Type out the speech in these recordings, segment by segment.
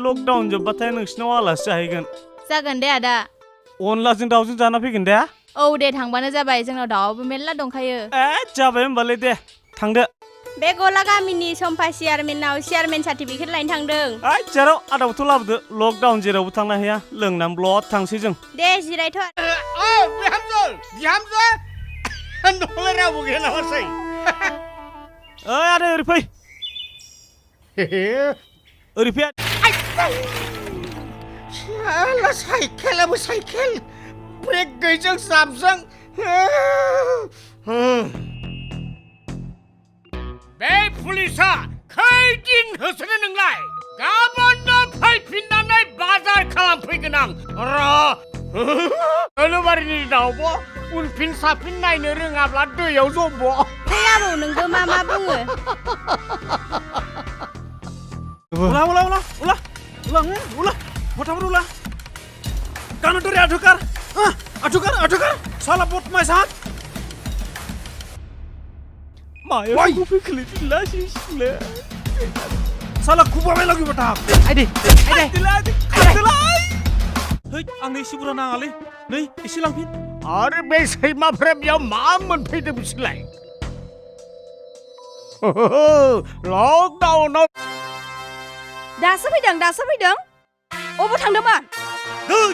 lockdown जोब्बाथाय नोंसिनाव आलासि जाहैगोन जागोन दे आदा अनलाजों दाउजों जाना फैगोन दे औ दे थांबानो जाबाय जोंनाव दाउआबो मेल्ला दंखायो जाबाय होमबालाय दे थांदो बे गला गामिनि सम्फा चेयारमेनाव चेयारमेन सार्टिफिकेट लायनो थांदों जेराव आदाबोथ' लाबोदो लकडाउन जेरावबो थांनो हाया लोंनानै ब्लद थांसै जों दे जिरायथ' बिहामजो न'लाय रावबो गैया नामासै आदै ओरै फै ओरै फै साला साइकेलाबो साइकेल ब्रेक गैयैजों जाबजों बे पुलिसा खैदिन होसोनो नोंलाय गाबोननो फैफिननानै बाजार खालामफैगोन आं नोलोबारिनि दाउब' उनफिन साफिन नायनो रोङाब्ला दैयाव जब' है आबौ नोंबो मा बुङो उला फटाफट उला कानो दरे आठुकार साला बदमाश हात माया कुफी खिला शिशले साला कुबाबाय लागि बटा आइदे है आंनो एसे बुरजा नाङालै नै एसे लांफिन आरो बे सैमाफ्रा बेयाव मा मोनफैदों बिसोरलाय लकडाउनाव दासो फैदों अबाव थांदोंमोन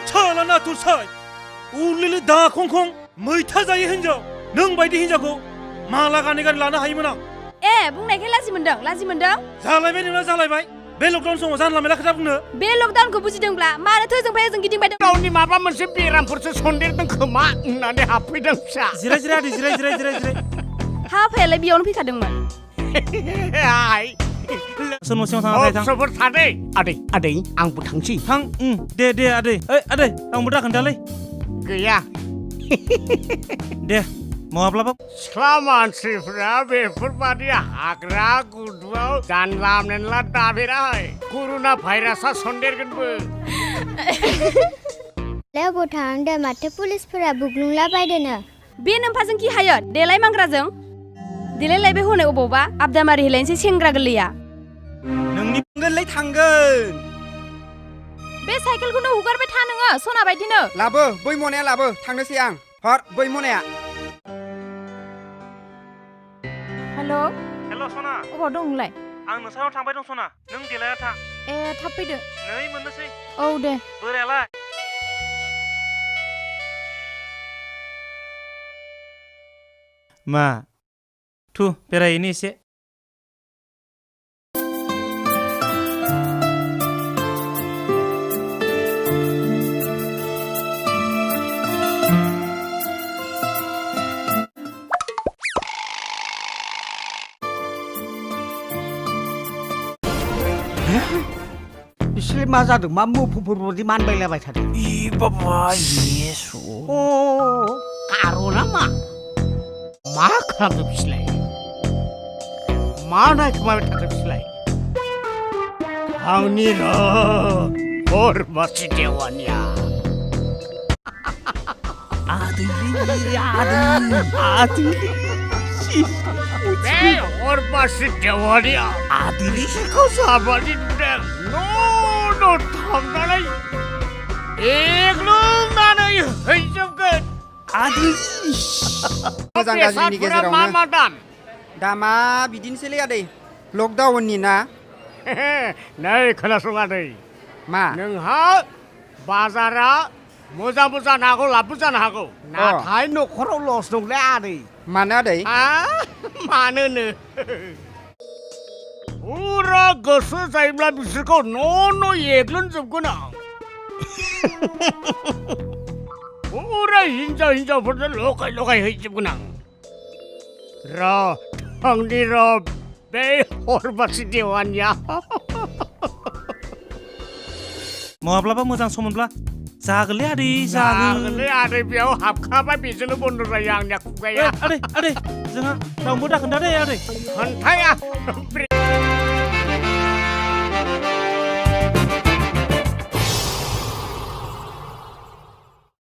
साला नाथुर साय उलिलि दा खंखं मैथा जायो हिन्जाव नों बायदि हिन्जावखौ माला गानै लानो हायोमोन आं बुंनायखाय लाजि मोनदों जालायबाय नोंना जालायबाय बे लकडाउन समाव जानला मेला खोथा बुंनो बे लकडाउनखौ बुजिदोंब्ला मानोथो ओजोंफ्राय ओजों गिदिंबाय दं गावनि माबा मोनसे बेरामफोरसो सन्देरदों खोमा होननानै हाबफैदों फिसा जिराय हाफायालाय बेयावनो फैखादोंमोन फिसाफोर थादै आदै आंबो थांसै थां दे आदै आदै आंबो दा खोन्थालै गैया दे माब्लाबा सिख्ला मानसिफ्रा बेफोरबादि हाग्रा गुदुआव जानला मेनला दाबेराय कर'ना भाइरासआ सन्देरगोनबो अबाव थांदों माथो पुलिसफोरा बुग्लुंलाबायदोंनो बे नोम्फाजों कि हायो देलाय मांग्राजों देलायलायबाय हनै अबावबा आबदामारि हेलायनोसै सेंग्रा गोरलैया नोंनि गोरलै थांगोन बे साइकेलखौनो हुगारबाय था नोङो सना बायदिनो लाबो बै मनाया लाबो थांनोसै आं हर बै मनाया हेल' सना अबाव दं नोंलाय आं नोंसानाव थांबाय दं सना नों देलाया था थाब फैदो नै मोननोसै औ दे बोरायालाय मा थु बेरायहैनो एसे बिसोर मा जादों मा मुफुरफोरबादि मानबायलाबाय थादों बाबा येसु कारना मा खालामदों बिसोरलाय मा नायखोमाबाय थादों बिसोरलाय आंनि हरमासि देवानिया बे हरमासि देवानिया आदैनिखौ जाबादि नुदों न' थांनानै एग्लुंनानै हैजोबगोन मोजां गाज्रिनि गेजेरावनो मा दाम दामा बिदिनोसैलै आदै लकडाउननि ना नै खोनासं आदै मा नोंहा बाजारा मोजांबो जानो हागौ लाबबो जानो हागौ नाथाय न'खराव लस दंलै आदै मानो आदै मानोनो फुरा गोसो जायोब्ला बिसोरखौ न' एग्लुंजोबगोन आं फुरा हिन्जावफोरजों लगाय हैजोबगोन आं थांनि बे हरमासि देवानिया माब्लाबा मोजां सम मोनब्ला जागोनलै आदै जागोन जागोनलै आदै बेयाव हाबखाबाय बेजोंनो बन्द' जायो आंनिया खुगाया आदै जोंहा रावनोबो दा खोन्था दे आदै खोन्थाया